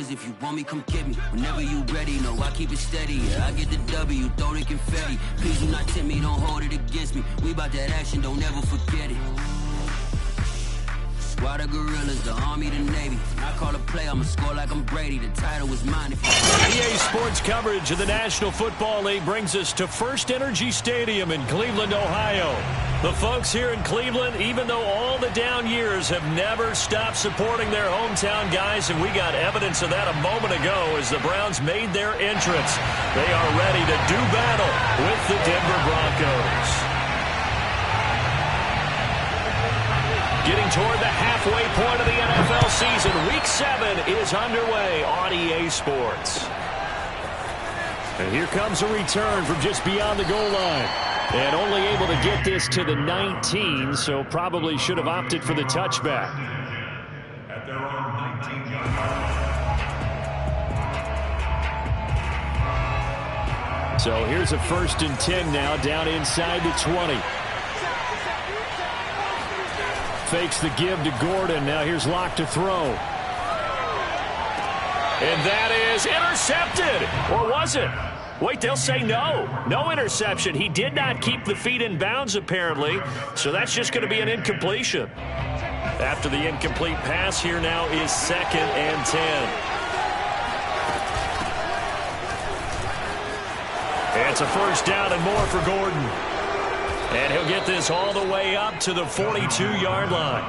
niggas. If you want me, come get me. Whenever you ready, no, I keep it steady. Yeah, I get the W, throw the confetti. Please do not tempt me, don't hold it against me. We bout that action, don't ever forget it. Squad of gorillas, the Army, the Navy. When I call a play, I'ma score like I'm Brady. The title is mine. EA Sports coverage of the National Football League brings us to First Energy Stadium in Cleveland, Ohio. The folks here in Cleveland, even though all the down years, have never stopped supporting their hometown guys, and we got evidence of that a moment ago as the Browns made their entrance. They are ready to do battle with the Denver Broncos. Getting toward the halfway point of the NFL season, Week 7 is underway on EA Sports. And here comes a return from just beyond the goal line. And only able to get this to the 19, so probably should have opted for the touchback. At their own 19-yard line. So here's a 1st and 10 now, down inside the 20. Fakes the give to Gordon. Now here's Locke to throw. And that is intercepted. Or was it? Wait, they'll say no. No interception. He did not keep the feet in bounds, apparently. So that's just going to be an incompletion. After the incomplete pass, here now is 2nd and 10. It's a 1st down and more for Gordon. And he'll get this all the way up to the 42-yard line.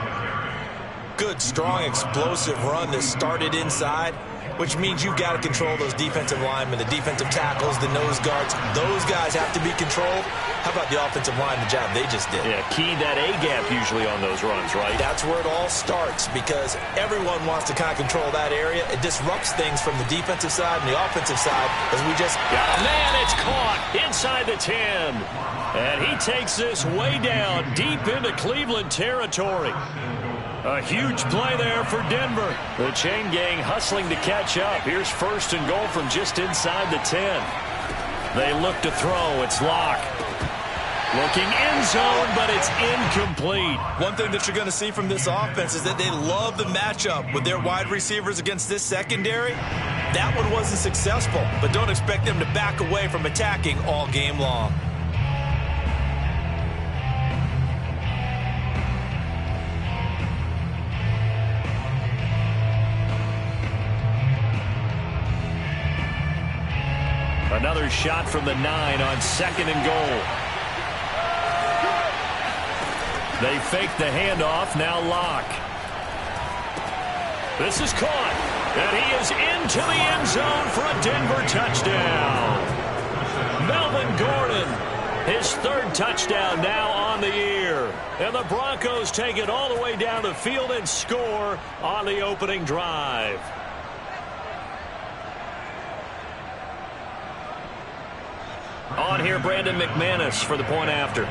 Good, strong, explosive run that started inside, which means you've got to control those defensive linemen, the defensive tackles, the nose guards. Those guys have to be controlled. How about the offensive line, the job they just did? Yeah, key that A-gap usually on those runs, right? That's where it all starts because everyone wants to kind of control that area. It disrupts things from the defensive side and the offensive side as we just... Man, it's caught inside the 10. And he takes this way down deep into Cleveland territory. A huge play there for Denver. The chain gang hustling to catch up. Here's 1st and goal from just inside the 10. They look to throw. It's Locke. Looking end zone, but it's incomplete. One thing that you're going to see from this offense is that they love the matchup with their wide receivers against this secondary. That one wasn't successful, but don't expect them to back away from attacking all game long. Another shot from the 9 on 2nd and goal. They fake the handoff. Now Locke. This is caught. And he is into the end zone for a Denver touchdown. Melvin Gordon, his 3rd touchdown now on the year. And the Broncos take it all the way down the field and score on the opening drive. On here, Brandon McManus for the point after.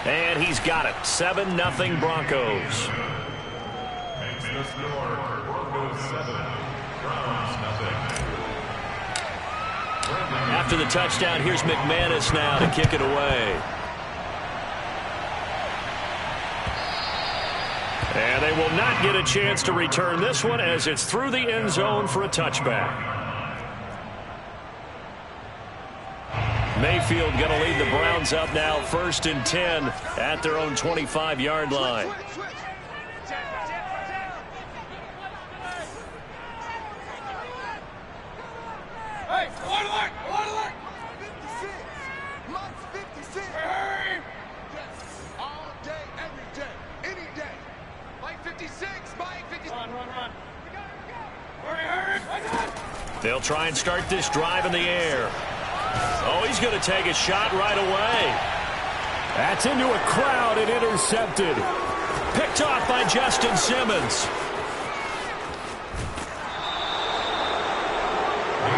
And he's got it. 7-0 Broncos. Makes the score. Broncos 7. Browns 0. After the touchdown, here's McManus now to kick it away. And they will not get a chance to return this one as it's through the end zone for a touchback. Mayfield going to lead the Browns up now 1st and 10 at their own 25-yard line. Hey, one alert! 56. Mike's 56. Hey! Yes, all day, every day, any day. Mike 56, Mike 56. Run. Hurry. They'll try and start this drive in the air. Oh, he's going to take a shot right away. That's into a crowd and intercepted. Picked off by Justin Simmons.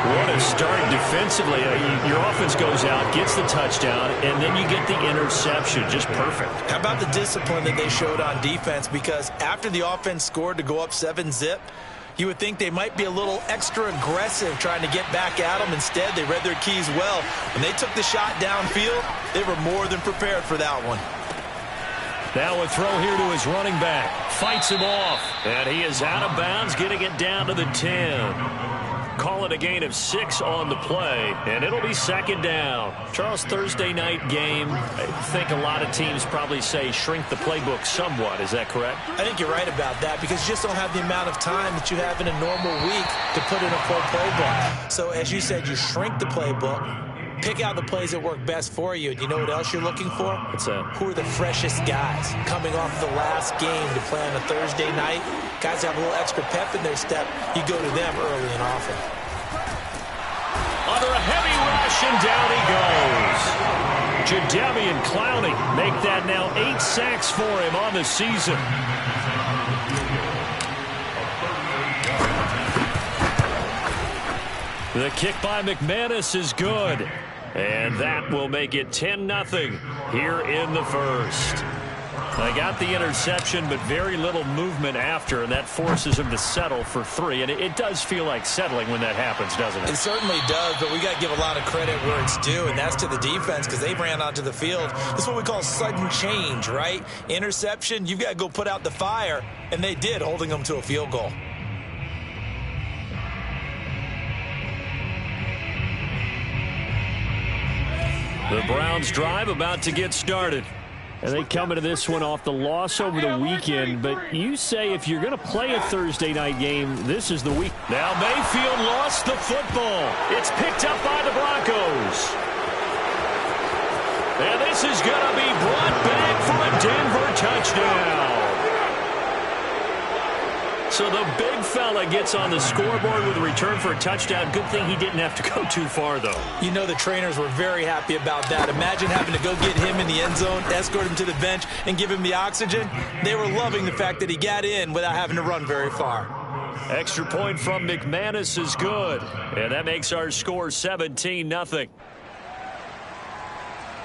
What a start defensively. Your offense goes out, gets the touchdown, and then you get the interception. Just perfect. How about the discipline that they showed on defense? Because after the offense scored to go up 7-zip, you would think they might be a little extra aggressive trying to get back at them. Instead, they read their keys well. When they took the shot downfield, they were more than prepared for that one. Now a throw here to his running back. Fights him off. And he is out of bounds, getting it down to the 10. Call it a gain of 6 on the play, and it'll be second down. Charles, Thursday night game, I think a lot of teams probably say shrink the playbook somewhat. Is that correct? I think you're right about that because you just don't have the amount of time that you have in a normal week to put in a full playbook. So as you said, you shrink the playbook, pick out the plays that work best for you. And you know what else you're looking for? What's that? Who are the freshest guys coming off the last game to play on a Thursday night? Guys have a little extra pep in their step. You go to them early and often. Under a heavy rush, and down he goes. Jadeveon Clowney make that now 8 sacks for him on the season. The kick by McManus is good. And that will make it 10-0 here in the first. They got the interception, but very little movement after, and that forces him to settle for 3. And it does feel like settling when that happens, doesn't it? It certainly does, but we got to give a lot of credit where it's due, and that's to the defense because they ran onto the field. This is what we call sudden change, right? Interception, you've got to go put out the fire, and they did, holding them to a field goal. The Browns drive about to get started. And they come into this one off the loss over the weekend. But you say if you're going to play a Thursday night game, this is the week. Now Mayfield lost the football. It's picked up by the Broncos. And this is going to be brought back for a Denver touchdown. So the big fella gets on the scoreboard with a return for a touchdown. Good thing he didn't have to go too far, though. You know the trainers were very happy about that. Imagine having to go get him in the end zone, escort him to the bench, and give him the oxygen. They were loving the fact that he got in without having to run very far. Extra point from McManus is good. And that makes our score 17-0. Brandon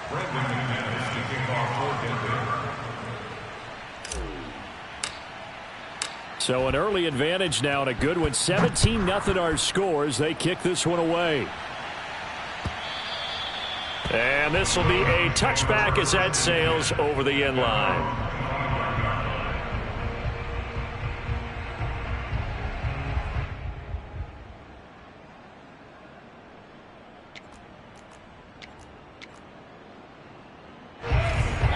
McManus to kick off for Denver. So an early advantage now and a good one. 17-0 our score as they kick this one away. And this will be a touchback as that sails over the end line.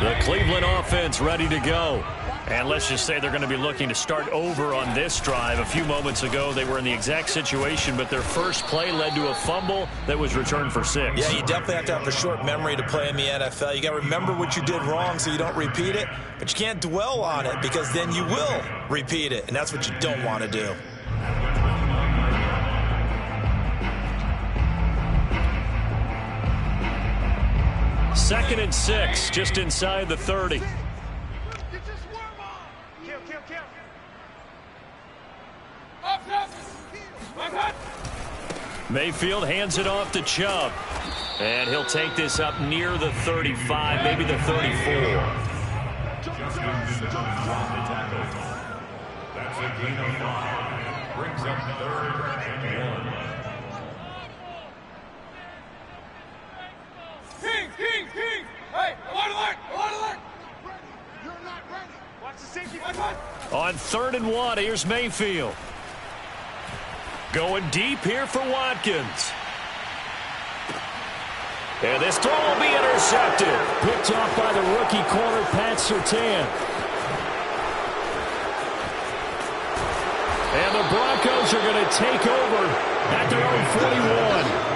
The Cleveland offense ready to go. And let's just say they're going to be looking to start over on this drive. A few moments ago, they were in the exact situation, but their first play led to a fumble that was returned for 6. Yeah, you definitely have to have a short memory to play in the NFL. You got to remember what you did wrong so you don't repeat it, but you can't dwell on it because then you will repeat it, and that's what you don't want to do. Second and 6, just inside the 30. Mayfield hands it off to Chubb. And he'll take this up near the 35, maybe the 34. That's a gain of 5. Brings up 3rd and 1. King! Hey, alert! You're not ready. Watch the safety. On 3rd and 1, here's Mayfield. Going deep here for Watkins. And this throw will be intercepted. Picked off by the rookie corner, Pat Surtain. And the Broncos are going to take over at their own 41.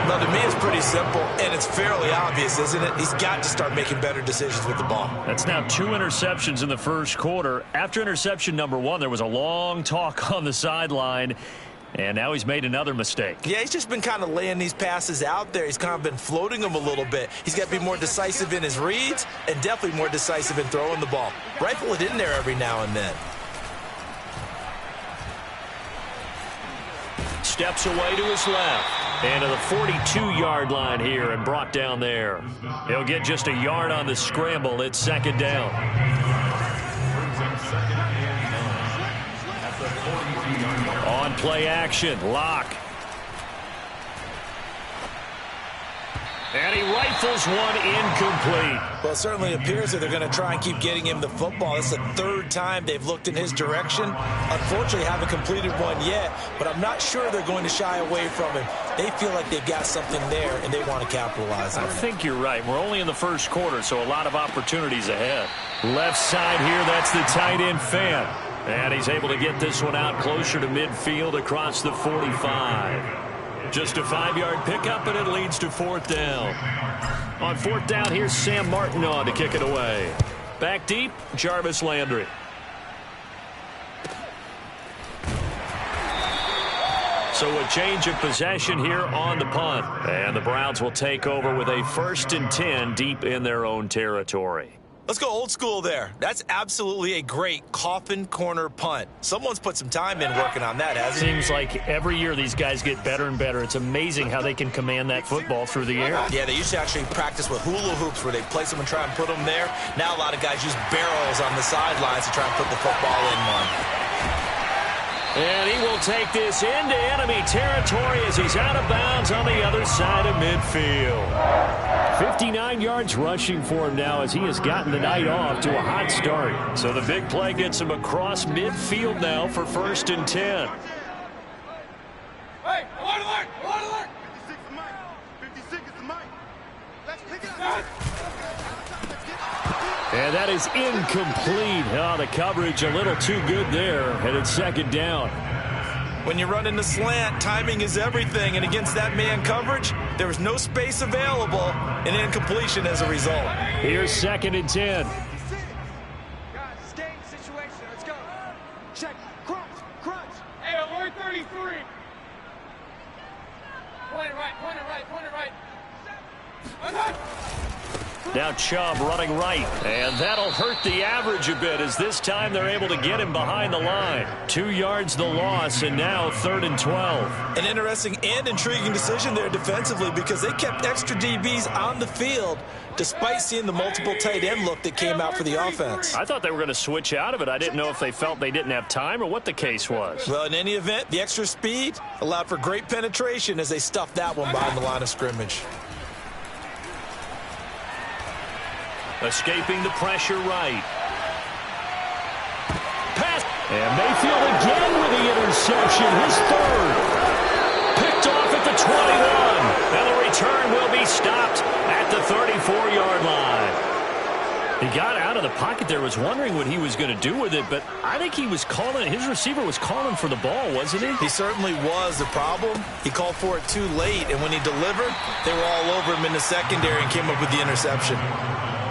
Well, to me, it's pretty simple, and it's fairly obvious, isn't it? He's got to start making better decisions with the ball. That's now 2 interceptions in the first quarter. After interception number 1, there was a long talk on the sideline, and now he's made another mistake. Yeah, he's just been kind of laying these passes out there. He's kind of been floating them a little bit. He's got to be more decisive in his reads and definitely more decisive in throwing the ball. Rifle it in there every now and then. Steps away to his left. And to the 42-yard line here and brought down there. He'll get just a yard on the scramble. It's second down. On play action, Locke. And he rifles one incomplete. Well, it certainly appears that they're going to try and keep getting him the football. It's the third time they've looked in his direction. Unfortunately, haven't completed one yet, but I'm not sure they're going to shy away from him. They feel like they've got something there, and they want to capitalize on it. I think you're right. We're only in the first quarter, so a lot of opportunities ahead. Left side here, that's the tight end fan. And he's able to get this one out closer to midfield across the 45. Just a 5-yard pickup, and it leads to fourth down. On fourth down, here's Sam Martin on to kick it away. Back deep, Jarvis Landry. So a change of possession here on the punt. And the Browns will take over with a 1st and 10 deep in their own territory. Let's go old school there. That's absolutely a great coffin corner punt. Someone's put some time in working on that, hasn't he? Seems like every year these guys get better and better. It's amazing how they can command that football through the air. Yeah, they used to actually practice with hula hoops where they place them and try and put them there. Now a lot of guys use barrels on the sidelines to try and put the football in one. And he will take this into enemy territory as he's out of bounds on the other side of midfield. 59 yards rushing for him now as he has gotten the night off to a hot start. So the big play gets him across midfield now for 1st and 10. Hey, hold alert! Hold alert! 56 is mine. 56 is mine. Let's pick it up. And that is incomplete. Oh, the coverage a little too good there. And it's 2nd down. When you run in the slant, timing is everything. And against that man coverage, there was no space available and incompletion as a result. Here's 2nd and 10. Guys, it's game situation. Let's go. Check. Crunch. Crunch. Hey, alert 33. Point it right. Point it right. Point it right. Now Chubb running right, and that'll hurt the average a bit as this time they're able to get him behind the line. 2 yards the loss, and now 3rd and 12. An interesting and intriguing decision there defensively because they kept extra DBs on the field despite seeing the multiple tight end look that came out for the offense. I thought they were going to switch out of it. I didn't know if they felt they didn't have time or what the case was. Well, in any event, the extra speed allowed for great penetration as they stuffed that one behind the line of scrimmage. Escaping the pressure right. Pass. And Mayfield again with the interception. His 3rd. Picked off at the 21. And the return will be stopped at the 34-yard line. He got out of the pocket there, was wondering what he was going to do with it, but I think he was calling, his receiver was calling for the ball, wasn't he? He certainly was. The problem, he called for it too late, and when he delivered, they were all over him in the secondary and came up with the interception.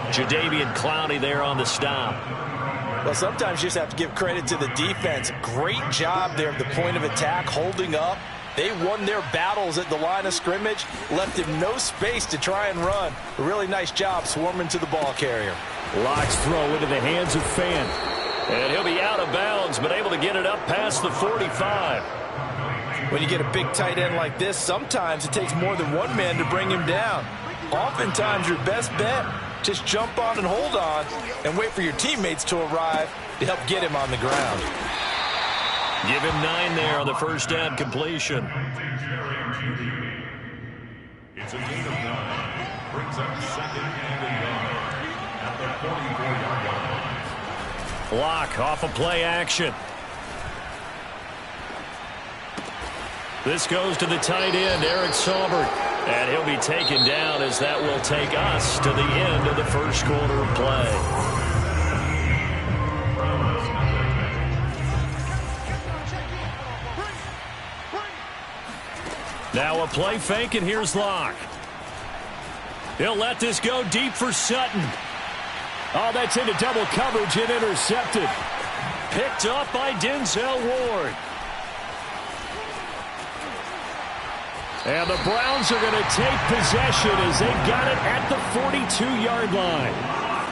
Jadeveon Clowney there on the stop. Well, sometimes you just have to give credit to the defense. Great job there at the point of attack, holding up. They won their battles at the line of scrimmage, left him no space to try and run. A really nice job swarming to the ball carrier. Locks throw into the hands of Fan. And he'll be out of bounds, but able to get it up past the 45. When you get a big tight end like this, sometimes it takes more than one man to bring him down. Oftentimes, your best bet, just jump on and hold on and wait for your teammates to arrive to help get him on the ground. Give him 9 there on the first down completion. It's a gain of 9. Brings up 2nd and 9 at the 44-yard line. Lock off a play action. This goes to the tight end, Eric Saubert. And he'll be taken down as that will take us to the end of the first quarter of play. Now a play fake, and here's Locke. He'll let this go deep for Sutton. Oh, that's into double coverage and intercepted. Picked up by Denzel Ward. And the Browns are going to take possession as they've got it at the 42-yard line.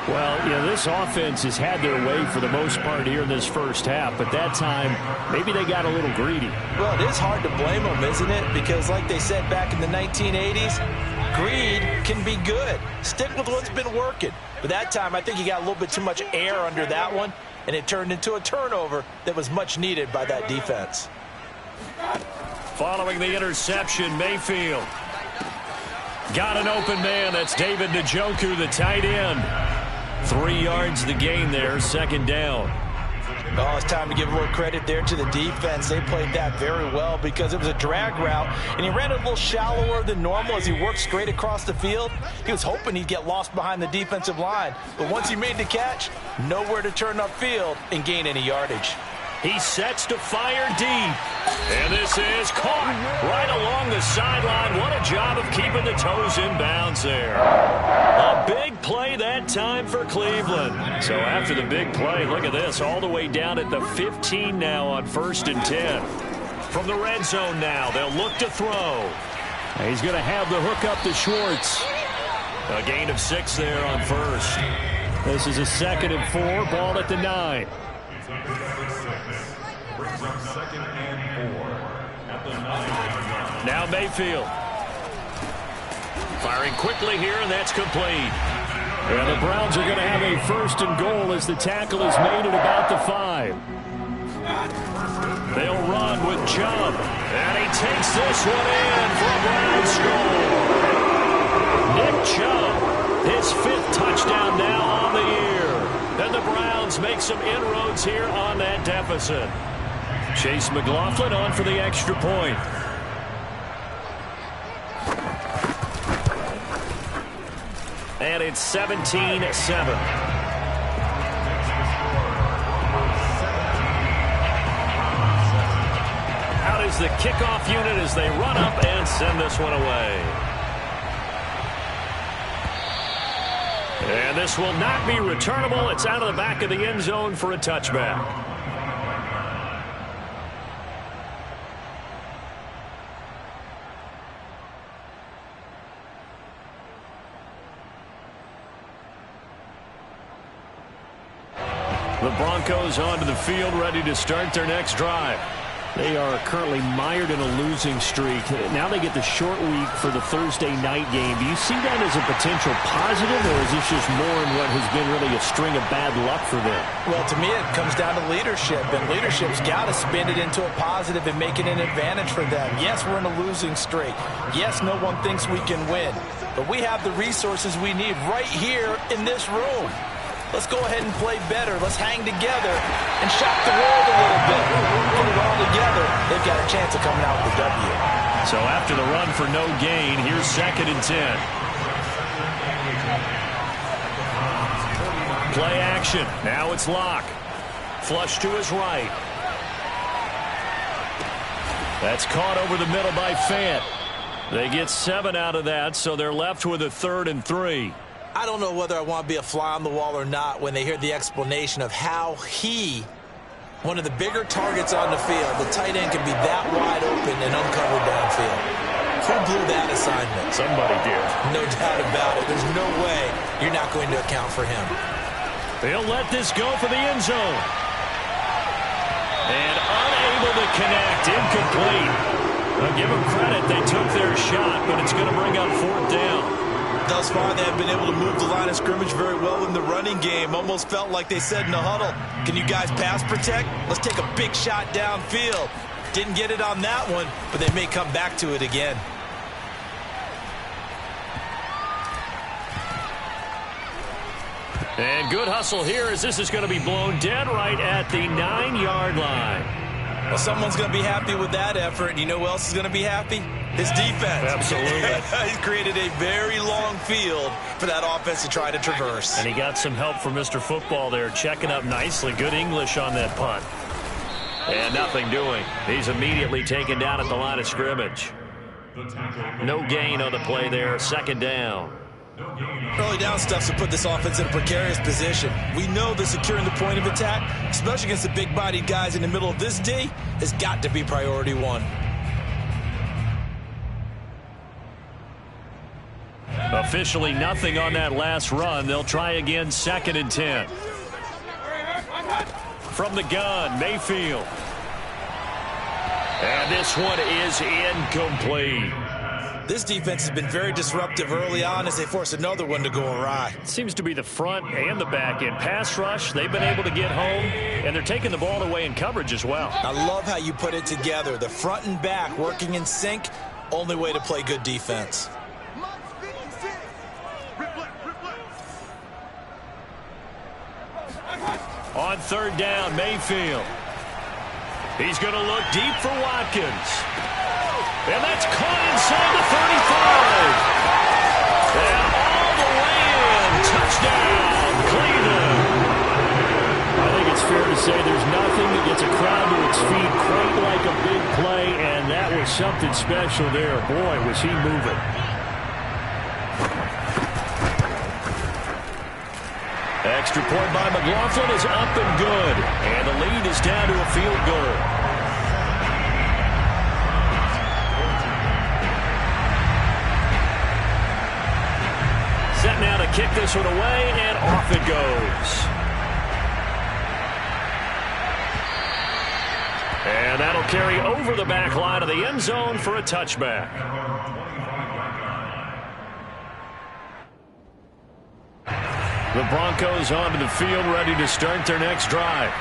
Well, you know, this offense has had their way for the most part here in this first half, but that time, maybe they got a little greedy. Well, it is hard to blame them, isn't it? Because like they said back in the 1980s, greed can be good. Stick with what's been working. But that time, I think you got a little bit too much air under that one, and it turned into a turnover that was much needed by that defense. Following the interception, Mayfield. Got an open man. That's David Njoku, the tight end. 3 yards the gain there, second down. Oh, it's time to give a little credit there to the defense. They played that very well because it was a drag route, and he ran it a little shallower than normal as he worked straight across the field. He was hoping he'd get lost behind the defensive line, but once he made the catch, nowhere to turn upfield and gain any yardage. He sets to fire deep. And this is caught right along the sideline. What a job of keeping the toes in bounds there. A big play that time for Cleveland. So after the big play, look at this, all the way down at the 15 now on 1st and 10. From the red zone now, they'll look to throw. He's going to have the hook up to Schwartz. A gain of 6 there on 1st. This is a 2nd and 4, ball at the 9. Now Mayfield. Firing quickly here, and that's complete. And the Browns are going to have a 1st and goal as the tackle is made at about the 5. They'll run with Chubb. And he takes this one in for a Browns score. Nick Chubb, his 5th touchdown now on the year. And the Browns make some inroads here on that deficit. Chase McLaughlin on for the extra point. And it's 17-7. Out is the kickoff unit as they run up and send this one away. And this will not be returnable. It's out of the back of the end zone for a touchback. The Broncos onto the field, ready to start their next drive. They are currently mired in a losing streak. Now they get the short week for the Thursday night game. Do you see that as a potential positive, or is this just more in what has been really a string of bad luck for them? Well, to me, it comes down to leadership, and leadership's got to spin it into a positive and make it an advantage for them. Yes, we're in a losing streak. Yes, no one thinks we can win, but we have the resources we need right here in this room. Let's go ahead and play better. Let's hang together and shock the world a little bit. Put it all together. They've got a chance of coming out with a W. So after the run for no gain, here's 2nd and 10. Play action. Now it's Locke. Flush to his right. That's caught over the middle by Fant. They get 7 out of that, so they're left with a 3rd and 3. I don't know whether I want to be a fly on the wall or not when they hear the explanation of how he, one of the bigger targets on the field, the tight end can be that wide open and uncovered downfield. Who blew that assignment? Somebody did. No doubt about it. There's no way you're not going to account for him. They'll let this go for the end zone. And unable to connect, incomplete. I'll give them credit. They took their shot, but it's going to bring up 4th down. Thus far, they have been able to move the line of scrimmage very well in the running game. Almost felt like they said in the huddle, can you guys pass protect? Let's take a big shot downfield. Didn't get it on that one, but they may come back to it again. And good hustle here as this is going to be blown dead right at the 9-yard line. Well, someone's going to be happy with that effort. And you know who else is going to be happy? His defense. Absolutely. He's created a very long field for that offense to try to traverse. And he got some help from Mr. Football there, checking up nicely. Good English on that punt. And nothing doing. He's immediately taken down at the line of scrimmage. No gain on the play there. 2nd down. Early down stuff to put this offense in a precarious position. We know that securing the point of attack, especially against the big-bodied guys in the middle of this D, has got to be priority 1. Officially nothing on that last run. They'll try again, 2nd and 10. From the gun, Mayfield. And this one is incomplete. This defense has been very disruptive early on as they force another one to go awry. It seems to be the front and the back end. Pass rush, they've been able to get home, and they're taking the ball away in coverage as well. I love how you put it together. The front and back working in sync, only way to play good defense. On third down, Mayfield. He's going to look deep for Watkins. And that's caught inside the 35. And all the way in. Touchdown, Cleveland. I think it's fair to say there's nothing that gets a crowd to its feet quite like a big play, and that was something special there. Boy, was he moving. Extra point by McLaughlin is up and good. And the lead is down to a field goal. Set now to kick this one away, and off it goes. And that'll carry over the back line of the end zone for a touchback. The Broncos onto the field, ready to start their next drive.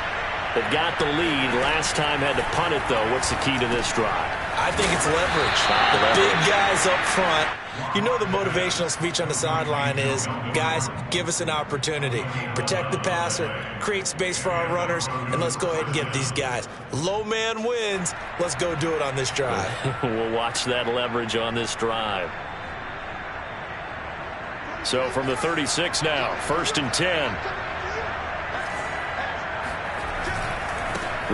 They've got the lead. Last time had to punt it, though. What's the key to this drive? I think it's leverage. The big guys up front. You know the motivational speech on the sideline is, guys, give us an opportunity. Protect the passer, create space for our runners, and let's go ahead and get these guys. Low man wins. Let's go do it on this drive. We'll watch that leverage on this drive. So from the 36 now, 1st and 10.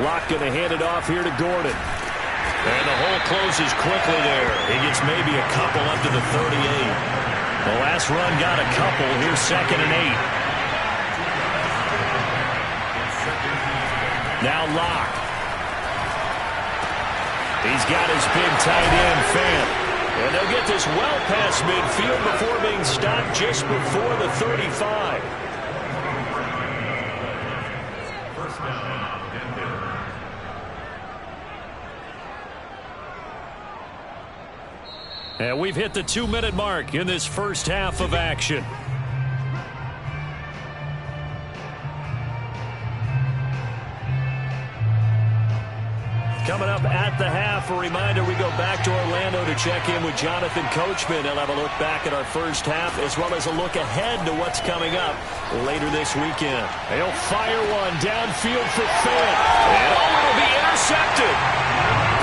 Locke going to hand it off here to Gordon. And the hole closes quickly there. He gets maybe a couple up to the 38. The last run got a couple. Here's 2nd and 8. Now Locke. He's got his big tight end, Fant. And they'll get this well past midfield before being stopped just before the 35. First down, Denver. And we've hit the 2-minute mark in this first half of action. Coming up at the half, a reminder, we go back to Orlando to check in with Jonathan Coachman. He'll have a look back at our first half as well as a look ahead to what's coming up later this weekend. He'll fire one downfield for Fant. And it'll be intercepted.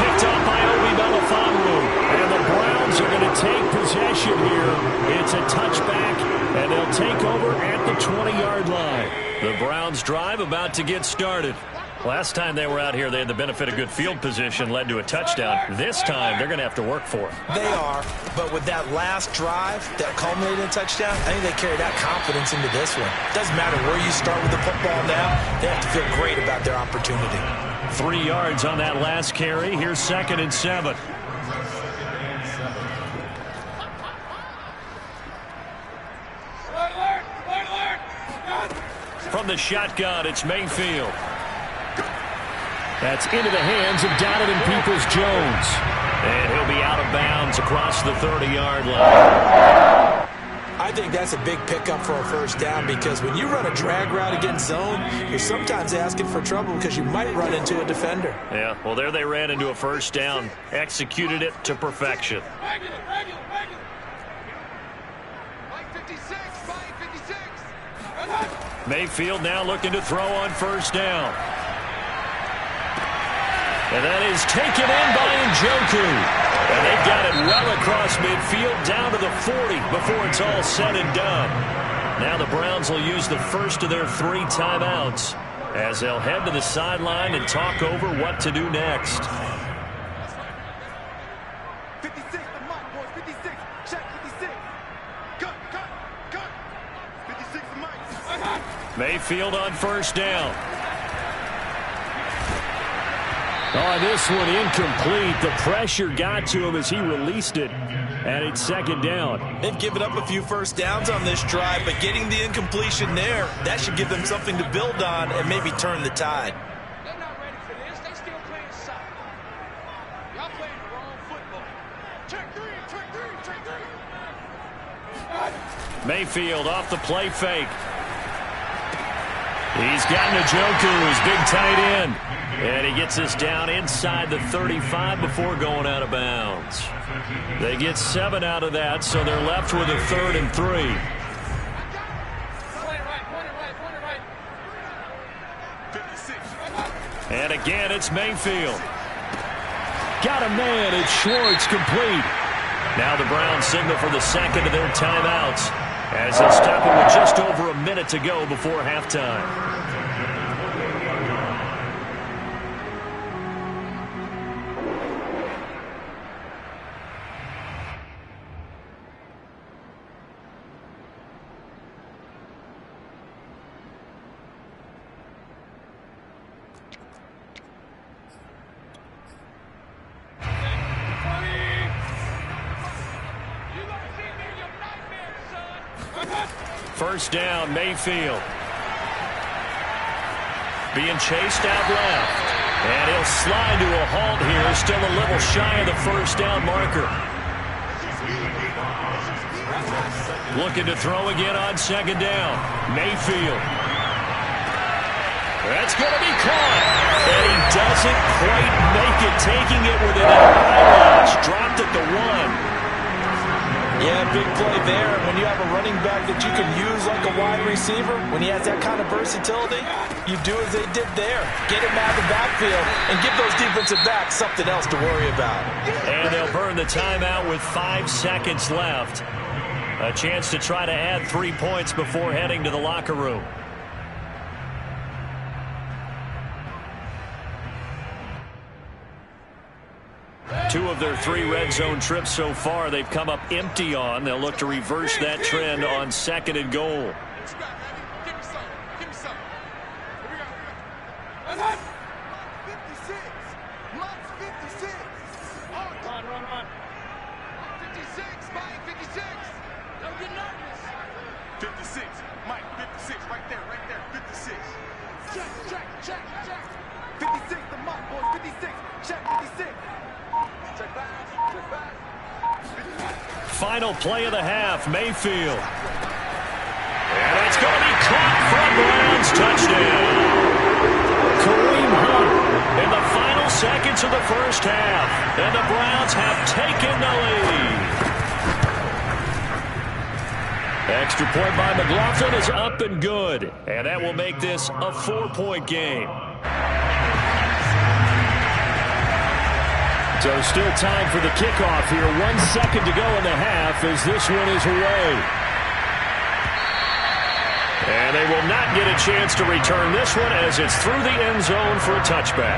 Picked up by Obi Melifonwu. And the Browns are going to take possession here. It's a touchback, and they'll take over at the 20-yard line. The Browns drive about to get started. Last time they were out here, they had the benefit of good field position, led to a touchdown. This time, they're going to have to work for it. They are, but with that last drive that culminated in a touchdown, I think they carry that confidence into this one. Doesn't matter where you start with the football now, they have to feel great about their opportunity. 3 yards on that last carry. Here's 2nd and 7. From the shotgun, it's Mayfield. That's into the hands of Donovan Peoples-Jones. And he'll be out of bounds across the 30-yard line. I think that's a big pickup for a first down because when you run a drag route against zone, you're sometimes asking for trouble because you might run into a defender. Yeah, well, there they ran into a first down. Executed it to perfection. Mayfield now looking to throw on first down. And that is taken in by Njoku. And they've got it well across midfield down to the 40 before it's all said and done. Now the Browns will use the first of their 3 timeouts as they'll head to the sideline and talk over what to do next. 56, the mic, boys. 56. Check 56. Cut. 56, the mic. Mayfield on first down. Oh, this one incomplete. The pressure got to him as he released it, and it's 2nd down. They've given up a few first downs on this drive, but getting the incompletion there, that should give them something to build on and maybe turn the tide. They're not ready for this. They still playing soccer. Y'all playing the wrong football. Check three. Mayfield off the play fake. He's got Njoku, his big tight end. And he gets this down inside the 35 before going out of bounds. They get 7 out of that, so they're left with a 3rd and 3. And again, it's Mayfield. Got a man. It's Schwartz, complete. Now the Browns signal for the second of their timeouts as they stop it with just over a minute to go before halftime. First down, Mayfield. Being chased out left. And he'll slide to a halt here, still a little shy of the first down marker. Looking to throw again on second down. Mayfield. That's going to be caught. And he doesn't quite make it, taking it within an eyelash. Dropped at the 1. Yeah, big play there. When you have a running back that you can use like a wide receiver, when he has that kind of versatility, you do as they did there. Get him out of the backfield and give those defensive backs something else to worry about. And they'll burn the timeout with 5 seconds left. A chance to try to add 3 points before heading to the locker room. Two of their 3 red zone trips so far, they've come up empty on. They'll look to reverse that trend on second and goal. Give me some. Give me some. Here we go. Let's 56. Mike's 56. Run. 56. Mike, 56. Don't get nervous. 56. Mike, 56. Right there. 56. Check. 56 the Mike, boys. 56. Check 56. Check back. Final play of the half, Mayfield. And it's going to be caught from Browns. Touchdown. Kareem Hunt in the final seconds of the first half. And the Browns have taken the lead. Extra point by McLaughlin is up and good. And that will make this a 4-point game. So still time for the kickoff here. 1 second to go in the half as this one is away. And they will not get a chance to return this one as it's through the end zone for a touchback.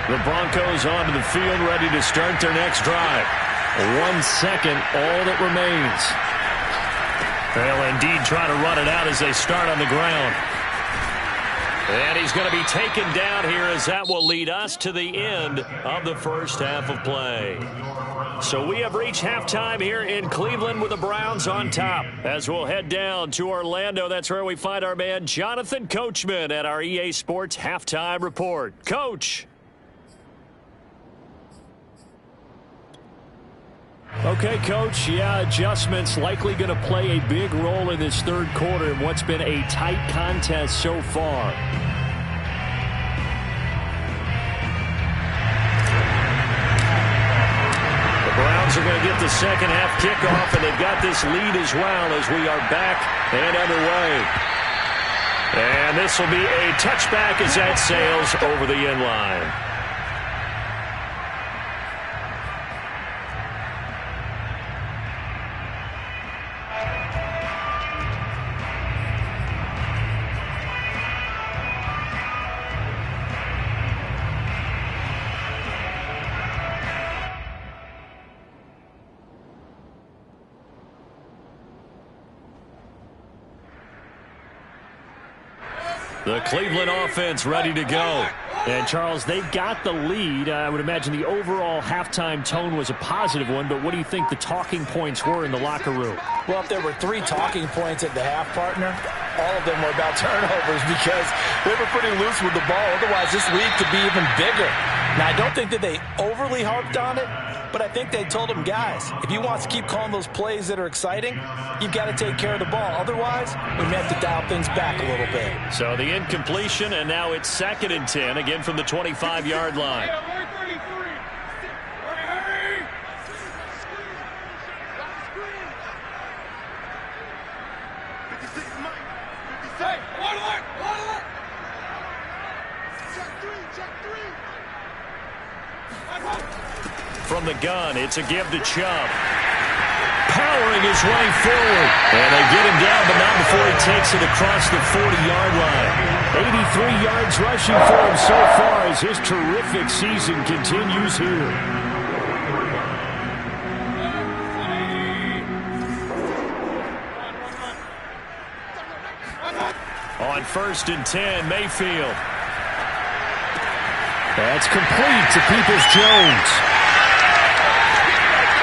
The Broncos onto the field, ready to start their next drive. 1 second, all that remains. They'll indeed try to run it out as they start on the ground. And he's going to be taken down here as that will lead us to the end of the first half of play. So we have reached halftime here in Cleveland with the Browns on top. As we'll head down to Orlando, that's where we find our man Jonathan Coachman at our EA Sports Halftime Report. Coach. Okay, Coach, adjustments likely going to play a big role in this third quarter in what's been a tight contest so far. The Browns are going to get the second half kickoff, and they've got this lead as well as we are back and underway. And this will be a touchback as that sails over the end line. The Cleveland offense ready to go. And, Charles, they've got the lead. I would imagine the overall halftime tone was a positive one, but what do you think the talking points were in the locker room? Well, if there were 3 talking points at the half, partner, all of them were about turnovers because they were pretty loose with the ball. Otherwise, this lead could be even bigger. Now, I don't think that they overly harped on it, but I think they told them, guys, if you want to keep calling those plays that are exciting, you've got to take care of the ball. Otherwise, we may have to dial things back a little bit. So the incompletion, and now it's 2nd and 10, again from the 25-yard line. Hey, one alert! Check three. From the gun, it's a give to Chubb. Powering his way forward. And they get him down, but not before he takes it across the 40-yard line. 83 yards rushing for him so far as his terrific season continues here. On 1st and 10, Mayfield. That's complete to Peoples-Jones.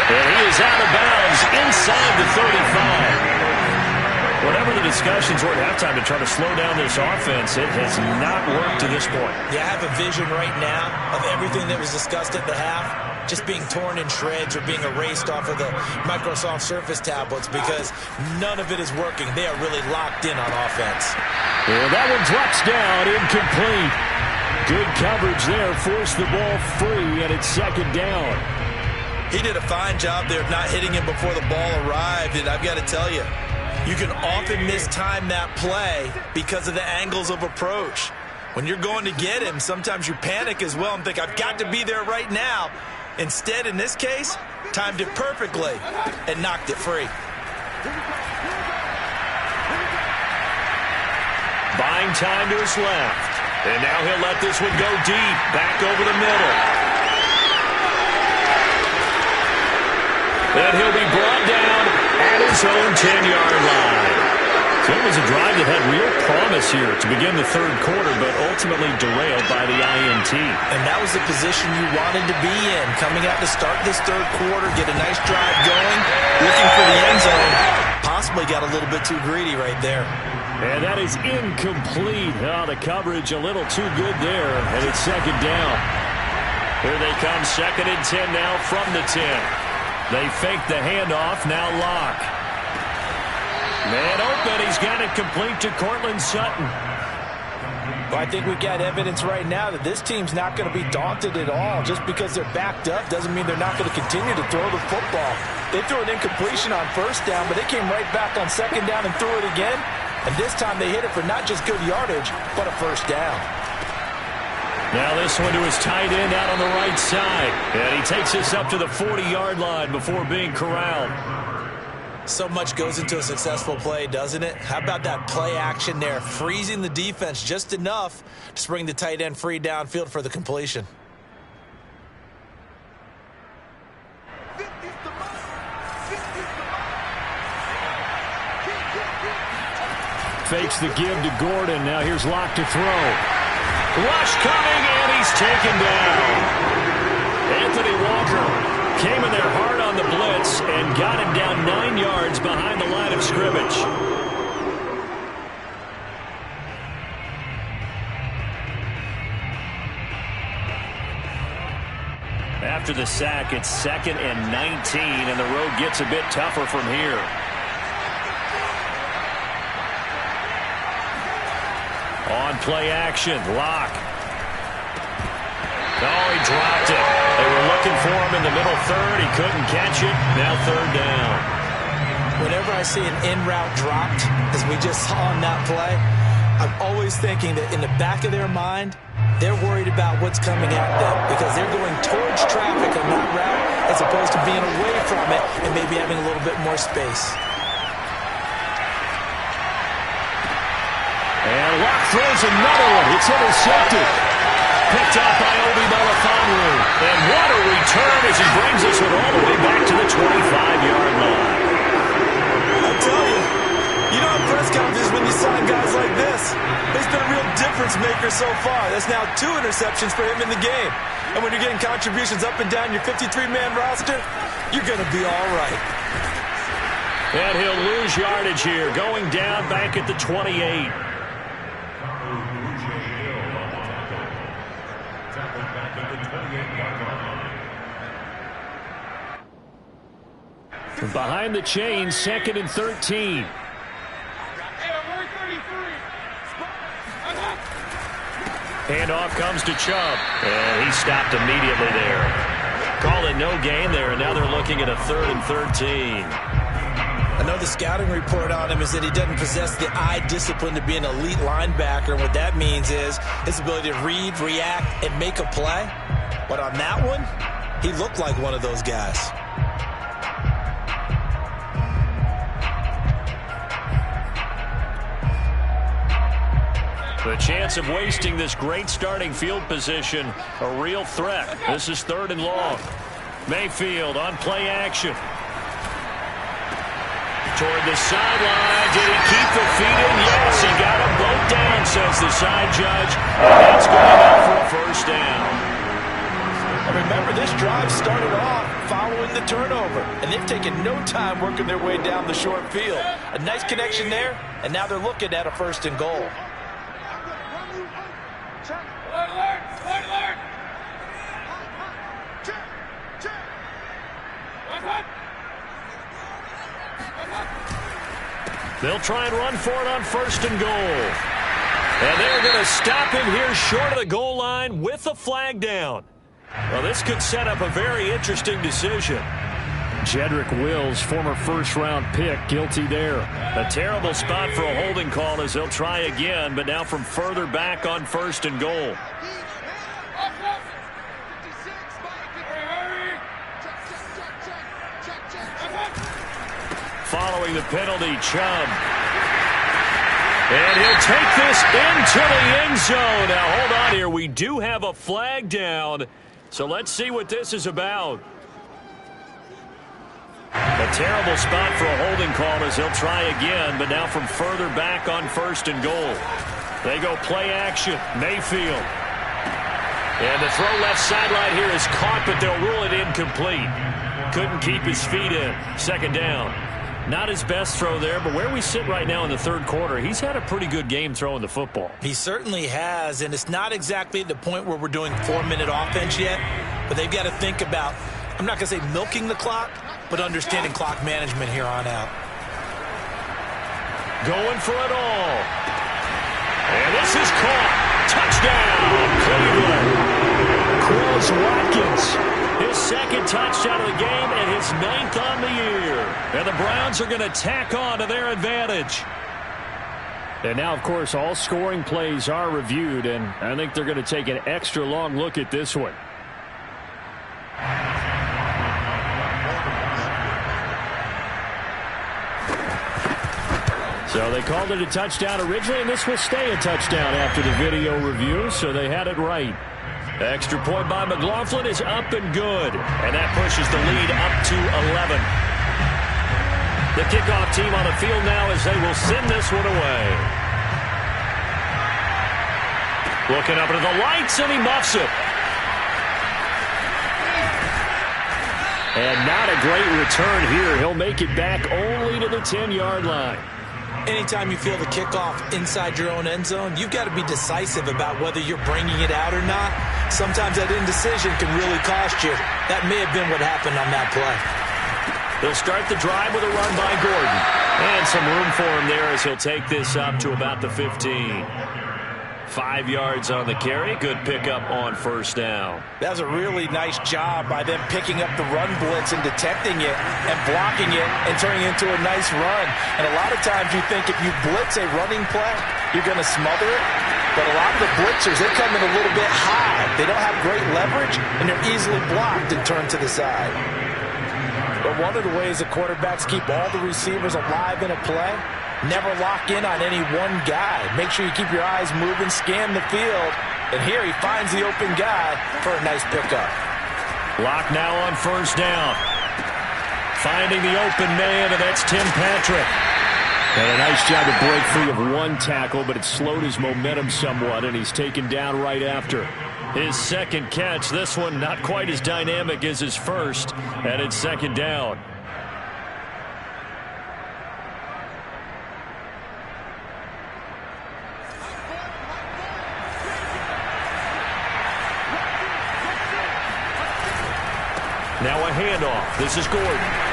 And he is out of bounds inside the 35. Whatever the discussions were at halftime to try to slow down this offense, it has not worked to this point. Yeah, I have a vision right now of everything that was discussed at the half just being torn in shreds or being erased off of the Microsoft Surface tablets because none of it is working. They are really locked in on offense. And that one drops down, incomplete. Good coverage there, forced the ball free, and it's 2nd down. He did a fine job there of not hitting him before the ball arrived, and I've got to tell you, you can often mistime that play because of the angles of approach. When you're going to get him, sometimes you panic as well and think, I've got to be there right now. Instead, in this case, timed it perfectly and knocked it free. Buying time to his left. And now he'll let this one go deep, back over the middle. And he'll be brought down at his own 10-yard line. So it was a drive that had real promise here to begin the 3rd quarter, but ultimately derailed by the INT. And that was the position you wanted to be in, coming out to start this 3rd quarter, get a nice drive going, looking for the end zone. Possibly got a little bit too greedy right there. And that is incomplete. Oh, the coverage a little too good there, and it's 2nd down. Here they come, 2nd and 10 now from the 10. They fake the handoff, now Locke. Man open, he's got it complete to Cortland Sutton. Well, I think we've got evidence right now that this team's not going to be daunted at all. Just because they're backed up doesn't mean they're not going to continue to throw the football. They threw an incompletion on 1st down, but they came right back on 2nd down and threw it again. And this time they hit it for not just good yardage, but a 1st down. Now this one to his tight end out on the right side. And he takes this up to the 40-yard line before being corralled. So much goes into a successful play, doesn't it? How about that play action there, freezing the defense just enough to bring the tight end free downfield for the completion. Fakes the give to Gordon. Now here's Locke to throw. Rush coming, and he's taken down. Anthony Walker came in there hard on the blitz and got him down 9 yards behind the line of scrimmage. After the sack, it's 2nd and 19, and the road gets a bit tougher from here. On play action, Locke. Oh, he dropped it. They were looking for him in the middle 3rd. He couldn't catch it. Now 3rd down. Whenever I see an in-route dropped, as we just saw on that play, I'm always thinking that in the back of their mind, they're worried about what's coming at them because they're going towards traffic on that route as opposed to being away from it and maybe having a little bit more space. And Locke throws another one. It's intercepted. Picked up by Obi Melifonwu. And what a return as he brings this one all the way back to the 25-yard line. I tell you, you know, in press conferences when you sign guys like this, he's been a real difference maker so far. That's now 2 interceptions for him in the game. And when you're getting contributions up and down your 53-man roster, you're going to be all right. And he'll lose yardage here, going down back at the 28. Behind the chains, 2nd and 13. Handoff comes to Chubb, and he stopped immediately there. Call it no gain there, and now they're looking at a 3rd and 13. know the scouting report on him is that he doesn't possess the eye discipline to be an elite linebacker. And what that means is his ability to read, react, and make a play. But on that one, he looked like one of those guys. The chance of wasting this great starting field position, a real threat. This is 3rd and long. Mayfield on play action. Toward the sideline. Did he keep the feet in? Yes, he got them both down, says the side judge. And that's going out for a first down. And remember, this drive started off following the turnover, and they've taken no time working their way down the short field. A nice connection there, and now they're looking at a 1st and goal. They'll try and run for it on 1st and goal. And they're going to stop him here short of the goal line with a flag down. Well, this could set up a very interesting decision. Jedrick Wills, former 1st-round pick, guilty there. A terrible spot for a holding call as they'll try again, but now from further back on 1st and goal. Following the penalty, Chubb. And he'll take this into the end zone. Now, hold on here. We do have a flag down, so let's see what this is about. A terrible spot for a holding call as he'll try again, but now from further back on 1st and goal. They go play action. Mayfield. And the throw left sideline here is caught, but they'll rule it incomplete. Couldn't keep his feet in. 2nd down. Not his best throw there, but where we sit right now in the 3rd quarter, he's had a pretty good game throwing the football. He certainly has, and it's not exactly the point where we're doing 4-minute offense yet, but they've got to think about, I'm not going to say milking the clock, but understanding clock management here on out. Going for it all. And this is caught. Touchdown, Cleveland. Chris Watkins. His 2nd touchdown of the game and his 9th on the year. And the Browns are going to tack on to their advantage. And now, of course, all scoring plays are reviewed, and I think they're going to take an extra long look at this one. So they called it a touchdown originally, and this will stay a touchdown after the video review, so they had it right. Extra point by McLaughlin is up and good. And that pushes the lead up to 11. The kickoff team on the field now as they will send this one away. Looking up into the lights, and he muffs it. And not a great return here. He'll make it back only to the 10-yard line. Anytime you feel the kickoff inside your own end zone, you've got to be decisive about whether you're bringing it out or not. Sometimes that indecision can really cost you. That may have been what happened on that play. They'll start the drive with a run by Gordon. And some room for him there as he'll take this up to about the 15. 5 yards on the carry. Good pickup on 1st down. That was a really nice job by them picking up the run blitz and detecting it and blocking it and turning it into a nice run. And a lot of times you think if you blitz a running play, you're going to smother it. But a lot of the blitzers, they come in a little bit high. They don't have great leverage, and they're easily blocked and turned to the side. But one of the ways the quarterbacks keep all the receivers alive in a play, never lock in on any one guy. Make sure you keep your eyes moving, scan the field. And here he finds the open guy for a nice pickup. Lock now on 1st down. Finding the open man, and that's Tim Patrick. And a nice job to break free of one tackle, but it slowed his momentum somewhat, and he's taken down right after. His 2nd catch, this one not quite as dynamic as his first, and it's 2nd down. Now a handoff. This is Gordon.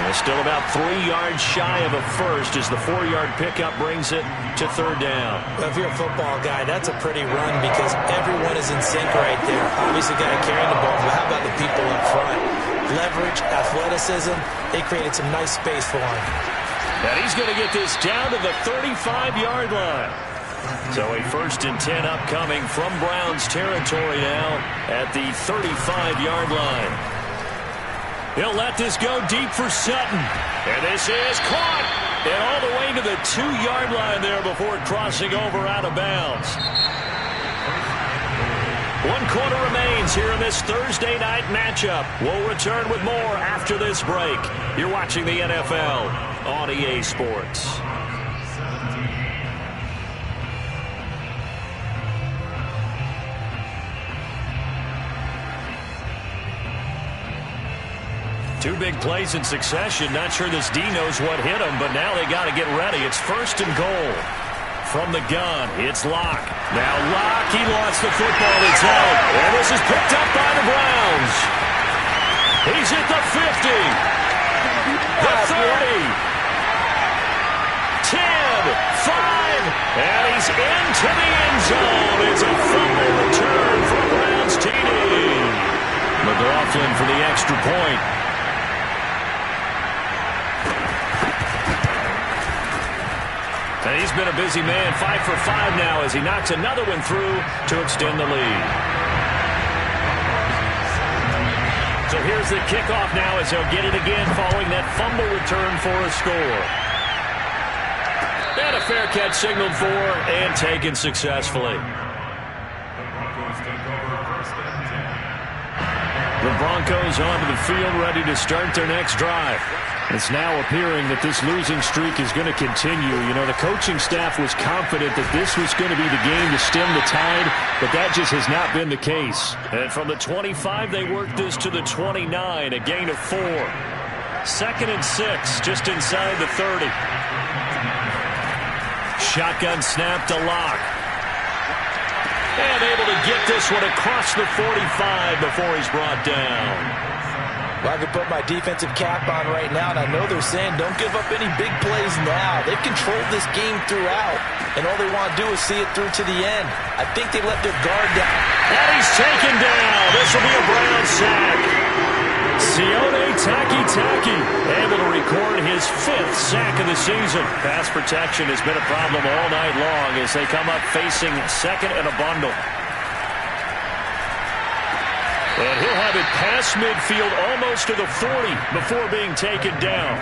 And still about 3 yards shy of a first as the 4-yard pickup brings it to 3rd down. Well, if you're a football guy, that's a pretty run because everyone is in sync right there. Obviously, got to carry the ball, but how about the people up front? leverage, athleticism. They created some nice space for him. And he's going to get this down to the 35-yard line. So a 1st and 10 upcoming from Browns territory now at the 35-yard line. He'll let this go deep for Sutton. And this is caught. And all the way to the 2-yard line there before crossing over out of bounds. 1 quarter remains here in this Thursday night matchup. We'll return with more after this break. You're watching the NFL on EA Sports. Two big plays in succession. Not sure this D knows what hit him, but now they got to get ready. It's 1st and goal. From the gun, it's Locke. Now Locke, he lost the football. It's out. And this is picked up by the Browns. He's at the 50. The 30. 10, 5, and he's into the end zone. It's a fumble return from Browns TD. McLaughlin for the extra point. And he's been a busy man, 5 for 5 now as he knocks another one through to extend the lead. So here's the kickoff now as he'll get it again following that fumble return for a score. And a fair catch signaled for and taken successfully. The Broncos onto the field ready to start their next drive. It's now appearing that this losing streak is going to continue. You know, the coaching staff was confident that this was going to be the game to stem the tide, but that just has not been the case. And from the 25, they worked this to the 29, a gain of 4. 2nd and 6, just inside the 30. Shotgun snap to Locke. And able to get this one across the 45 before he's brought down. Well, I can put my defensive cap on right now, and I know they're saying don't give up any big plays now. They've controlled this game throughout, and all they want to do is see it through to the end. I think they let their guard down. And he's taken down. This will be a Brown sack. Sione Taki able to record his 5th sack of the season. Pass protection has been a problem all night long as they come up facing 2nd and a bundle. And he'll have it past midfield almost to the 40 before being taken down.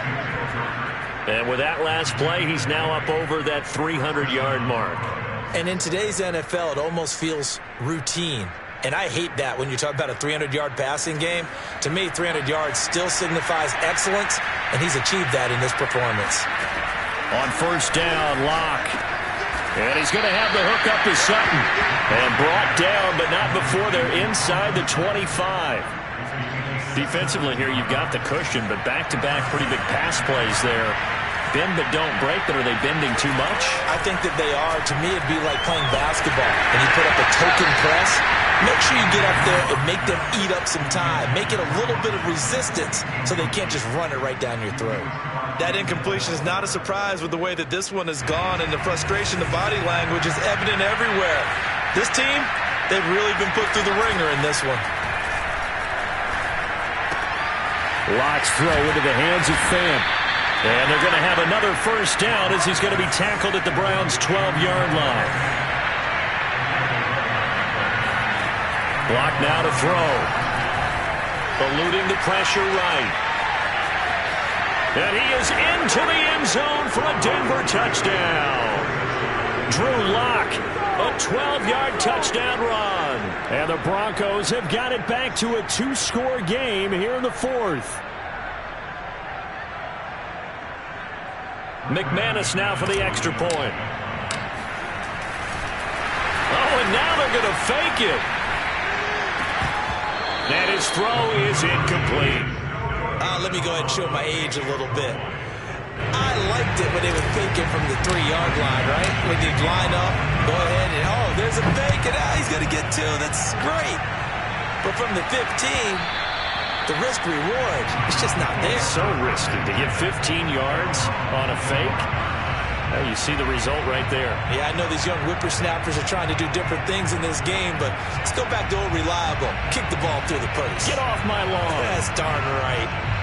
And with that last play, he's now up over that 300-yard mark. And in today's NFL, it almost feels routine. And I hate that when you talk about a 300-yard passing game. To me, 300 yards still signifies excellence, and he's achieved that in this performance. On 1st down, Locke. And he's going to have the hook up to Sutton. And brought down, but not before they're inside the 25. Defensively here, you've got the cushion, but back-to-back pretty big pass plays there. Bend but don't break, but are they bending too much? I think that they are. To me, it'd be like playing basketball, and you put up a token press. Make sure you get up there and make them eat up some time. Make it a little bit of resistance so they can't just run it right down your throat. That incompletion is not a surprise with the way that this one has gone, and the frustration, the body language is evident everywhere. This team, they've really been put through the ringer in this one. Locke's throw into the hands of Pham. And they're going to have another 1st down as he's going to be tackled at the Browns' 12-yard line. Locke now to throw. Eluding the pressure right. And he is into the end zone for a Denver touchdown. Drew Locke, a 12-yard touchdown run. And the Broncos have got it back to a 2-score game here in the 4th. McManus now for the extra point. Oh, and now they're going to fake it. And his throw is incomplete. Let me go ahead and show my age a little bit. I liked it when they would fake it from the 3-yard line, right? When they'd line up, go ahead and, oh, there's a fake, and he's going to get 2. That's great. But from the 15, the risk-reward, it's just not there. It's so risky to get 15 yards on a fake. Well, you see the result right there. Yeah, I know these young whippersnappers are trying to do different things in this game, but let's go back to old reliable. Kick the ball through the post. Get off my lawn. That's darn right.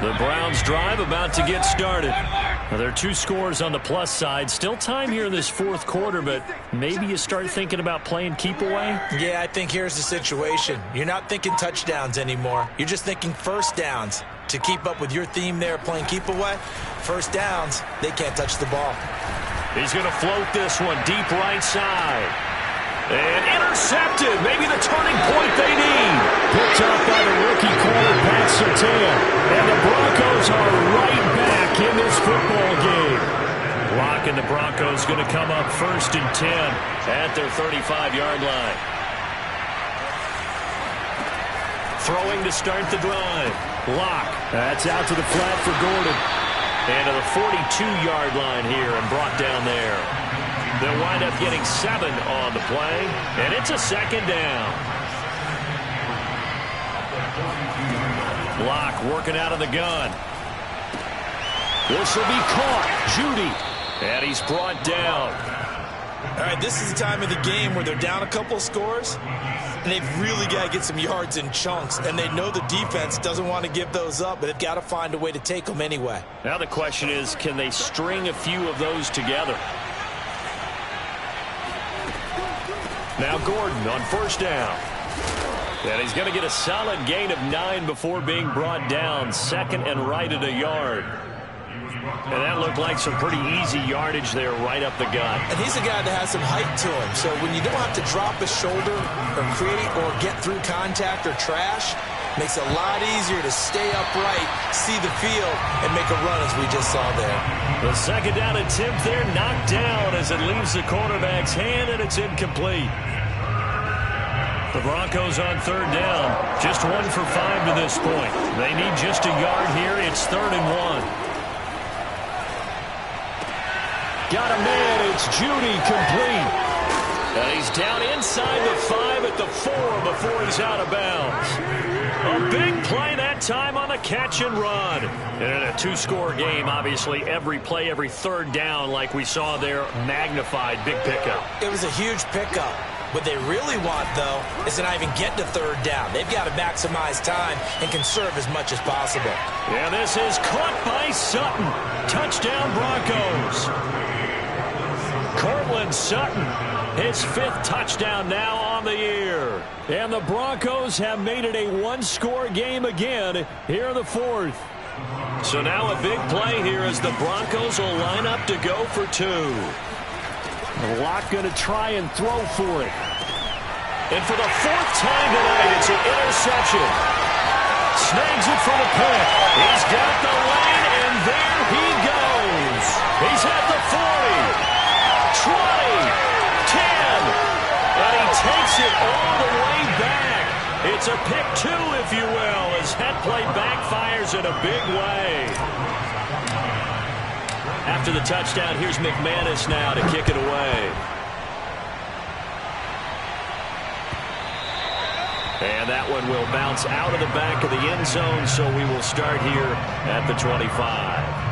The Browns drive about to get started. Now, there are 2 scores on the plus side. Still time here in this fourth quarter, but maybe you start thinking about playing keep away? Yeah, I think here's the situation. You're not thinking touchdowns anymore. You're just thinking first downs. To keep up with your theme there, playing keep away, first downs, they can't touch the ball. He's going to float this one deep right side. And intercepted. Maybe the turning point they need. Picked up by the rookie corner, Pat Surtain. And the Broncos are right back in this football game. Locke and the Broncos going to come up 1st and 10 at their 35-yard line. Throwing to start the drive. Locke. That's out to the flat for Gordon. And to the 42-yard line here and brought down there. They'll wind up getting 7 on the play, and it's a 2nd down. Locke working out of the gun. This will be caught. Judy. And he's brought down. All right, this is the time of the game where they're down a couple of scores, and they've really got to get some yards in chunks, and they know the defense doesn't want to give those up, but they've got to find a way to take them anyway. Now the question is, can they string a few of those together? Now Gordon on 1st down. And he's going to get a solid gain of 9 before being brought down. 2nd and right at a yard. And that looked like some pretty easy yardage there right up the gut. And he's a guy that has some height to him. So when you don't have to drop a shoulder or create or get through contact or trash, makes it a lot easier to stay upright, see the field, and make a run as we just saw there. The 2nd down attempt there knocked down as it leaves the quarterback's hand, and it's incomplete. The Broncos on 3rd down. Just 1 for 5 to this point. They need just a yard here. It's 3rd and 1. Got a man. It's Judy, complete. And he's down inside the 5 at the 4 before he's out of bounds. A big play that time on the catch and run. And in a 2-score game, obviously, every play, every 3rd down, like we saw there, magnified. Big pickup. It was a huge pickup. What they really want, though, is to not even get to 3rd down. They've got to maximize time and conserve as much as possible. Yeah, this is caught by Sutton. Touchdown, Broncos. Cortland Sutton, his 5th touchdown now on the year. And the Broncos have made it a 1-score game again here in the 4th. So now a big play here as the Broncos will line up to go for 2. Locke going to try and throw for it. And for the 4th time tonight, it's an interception. Snags it for the pick. He's got the lane, and there he goes. He's at the 40. 20, 10, and he takes it all the way back. It's a pick 2, if you will, as that play backfires in a big way. After the touchdown, here's McManus now to kick it away. And that one will bounce out of the back of the end zone, so we will start here at the 25.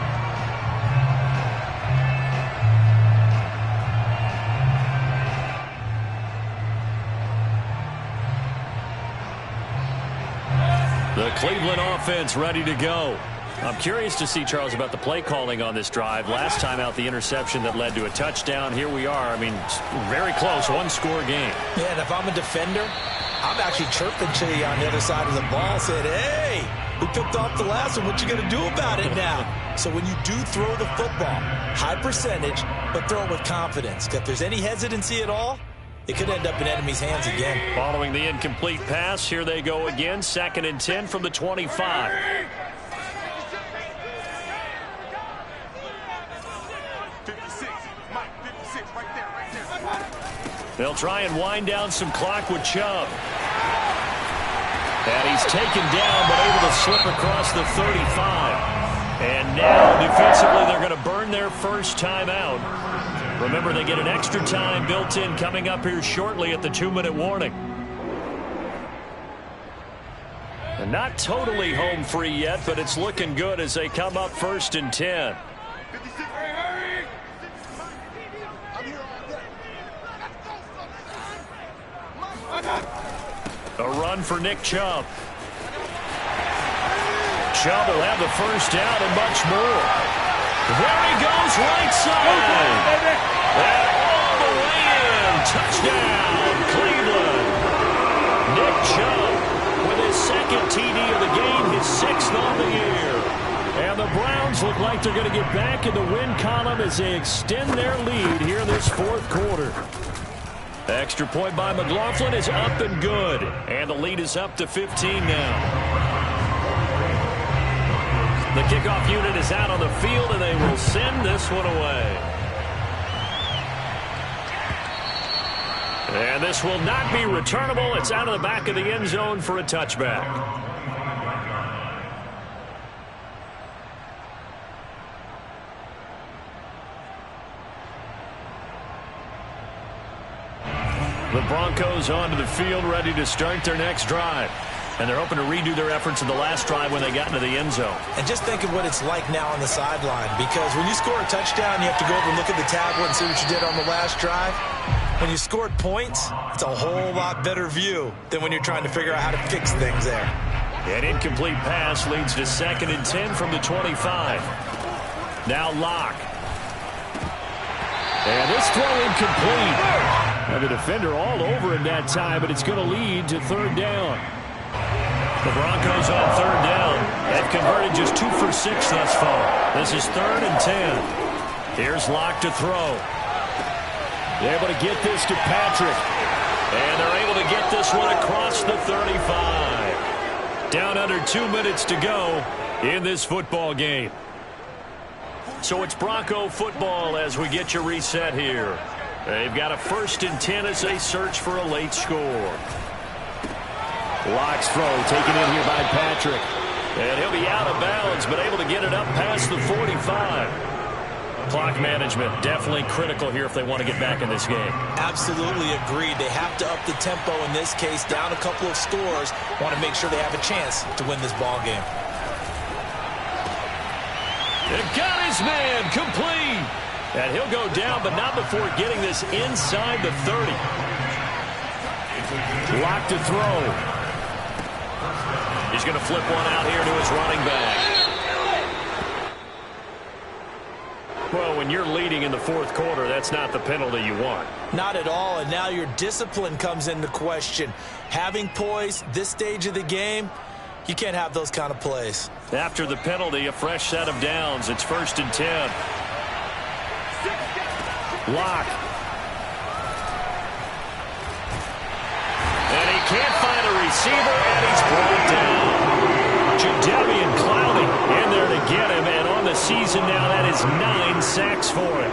The Cleveland offense ready to go. I'm curious to see, Charles, about the play calling on this drive. Last time out, the interception that led to a touchdown. Here we are. I mean, very close, 1-score game. Yeah, and if I'm a defender, I'm actually chirping to you on the other side of the ball, saying, hey, we picked off the last one. What you going to do about it now? So when you do throw the football, high percentage, but throw it with confidence. If there's any hesitancy at all, it could end up in enemy's hands again. Following the incomplete pass, here they go again. 2nd and 10 from the 25. 56, Mike, 56, right there. They'll try and wind down some clock with Chubb. And he's taken down, but able to slip across the 35. And now, defensively, they're going to burn their first time out. Remember, they get an extra time built in coming up here shortly at the 2-minute warning. And not totally home free yet, but it's looking good as they come up 1st and 10. A run for Nick Chubb. Chubb will have the first down and much more. There he goes, right side. And all the way in. Touchdown, Cleveland. Nick Chubb with his 2nd TD of the game, his 6th on the year. And the Browns look like they're going to get back in the win column as they extend their lead here in this 4th quarter. The extra point by McLaughlin is up and good. And the lead is up to 15 now. The kickoff unit is out on the field, and they will send this one away. And this will not be returnable. It's out of the back of the end zone for a touchback. The Broncos onto the field, ready to start their next drive. And they're hoping to redo their efforts in the last drive when they got into the end zone. And just think of what it's like now on the sideline, because when you score a touchdown, you have to go over and look at the tablet and see what you did on the last drive. When you scored points, it's a whole lot better view than when you're trying to figure out how to fix things there. An incomplete pass leads to 2nd and 10 from the 25. Now Locke. And this throw incomplete. And the defender all over him that time, but it's going to lead to 3rd down. The Broncos on 3rd down. They've converted just 2 for 6 thus far. This is 3rd and 10. Here's Locke to throw. They're able to get this to Patrick. And they're able to get this one across the 35. Down under 2 minutes to go in this football game. So it's Bronco football as we get you reset here. They've got a 1st and 10 as they search for a late score. Locke's throw taken in here by Patrick. And he'll be out of bounds, but able to get it up past the 45. Clock management definitely critical here if they want to get back in this game. Absolutely agreed. They have to up the tempo in this case, down a couple of scores. Want to make sure they have a chance to win this ball game. They've got his man complete. And he'll go down, but not before getting this inside the 30. Locke to throw. He's going to flip one out here to his running back. Well, when you're leading in the 4th quarter, that's not the penalty you want. Not at all, and now your discipline comes into question. Having poise this stage of the game, you can't have those kind of plays. After the penalty, a fresh set of downs. It's 1st and 10. Locke. And he can't find a receiver, and he's brought down. Jadeveon Clowney in there to get him, and on the season now, that is 9 sacks for him.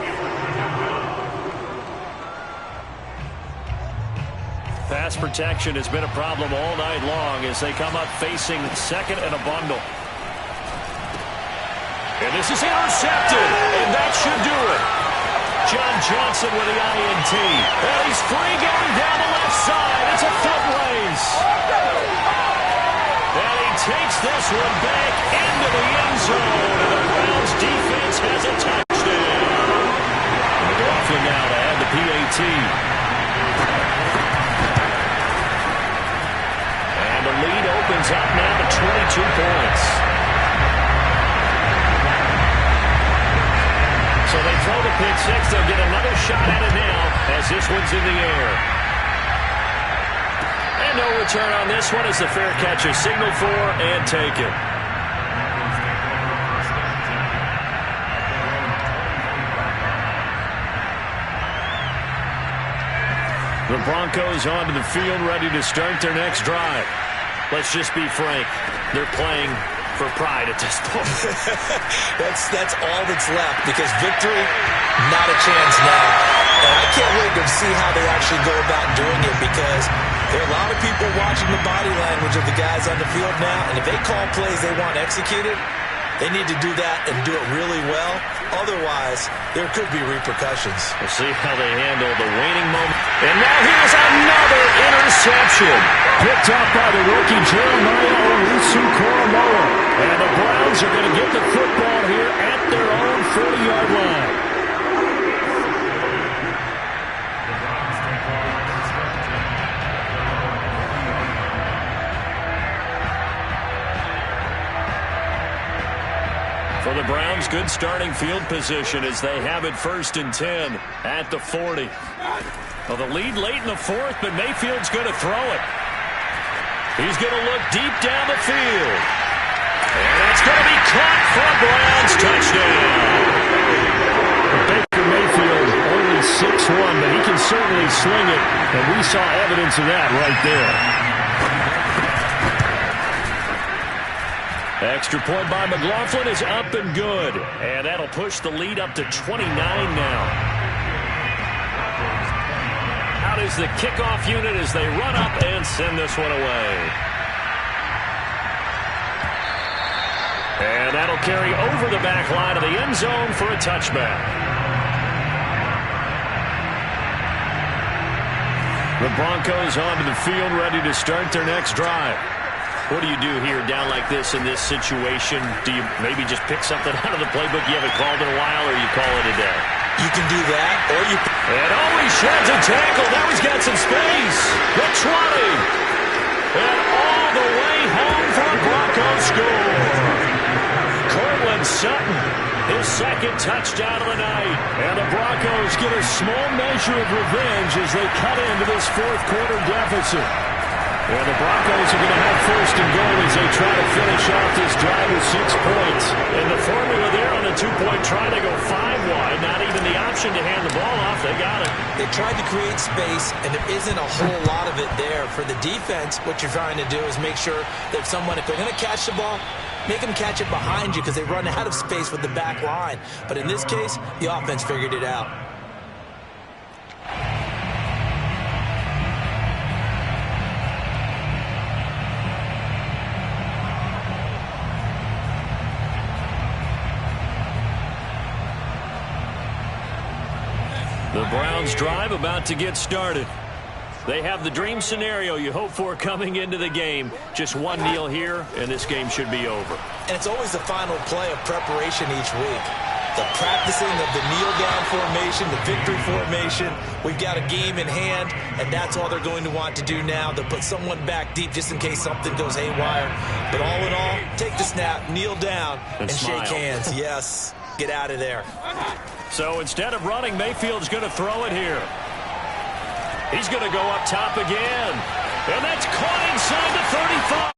Pass protection has been a problem all night long as they come up facing 2nd and a bundle. And this is intercepted, and that should do it. John Johnson with the INT. And he's free going down the left side. It's a foot race. And he takes this one back into the end zone. And the Browns defense has a touchdown. McLaughlin now to add the PAT. And the lead opens up now to 22 points. So they throw the pick six. They'll get another shot at it now as this one's in the air. And no return on this one as the fair catch is signaled for and taken. The Broncos onto the field ready to start their next drive. Let's just be frank. They're playing for pride at this point. that's all that's left, because victory, not a chance now. And I can't wait to see how they actually go about doing it, because there are a lot of people watching the body language of the guys on the field now, and if they call plays they want executed, They need to do that and do it really well. Otherwise, there could be repercussions. We'll see how they handle the waning moment. And now here's another interception. Picked up by the rookie Jeremiah Owusu-Koramoah. And the Browns are going to get the football here at their own 40-yard line. For the Browns, good starting field position as they have it 1st and 10 at the 40. Well, the lead late in the 4th, but Mayfield's going to throw it. He's going to look deep down the field. And that's going to be caught for a Browns touchdown. Baker Mayfield only 6'1", but he can certainly swing it, and we saw evidence of that right there. Extra point by McLaughlin is up and good. And that'll push the lead up to 29 now. Out is the kickoff unit as they run up and send this one away. And that'll carry over the back line of the end zone for a touchback. The Broncos onto the field ready to start their next drive. What do you do here down like this in this situation? Do you maybe just pick something out of the playbook you haven't called in a while, or you call it a day? You can do that, or you... And always shreds a tackle. Now he's got some space. The 20. And all the way home for a Broncos score. Cortland Sutton, his 2nd touchdown of the night. And the Broncos get a small measure of revenge as they cut into this 4th quarter deficit. Well, the Broncos are going to have 1st and goal as they try to finish off this drive with 6 points. And the formula there on the 2-point try to go 5 wide. Not even the option to hand the ball off. They got it. They tried to create space, and there isn't a whole lot of it there. For the defense, what you're trying to do is make sure that someone, if they're going to catch the ball, make them catch it behind you because they run out of space with the back line. But in this case, the offense figured it out. The Browns drive about to get started. They have the dream scenario you hope for coming into the game. Just one kneel here, and this game should be over. And it's always the final play of preparation each week. The practicing of the kneel-down formation, the victory formation. We've got a game in hand, and that's all they're going to want to do now. They'll put someone back deep just in case something goes haywire. But all in all, take the snap, kneel down, and shake hands. Yes, get out of there. So instead of running, Mayfield's going to throw it here. He's going to go up top again. And that's caught inside the 35.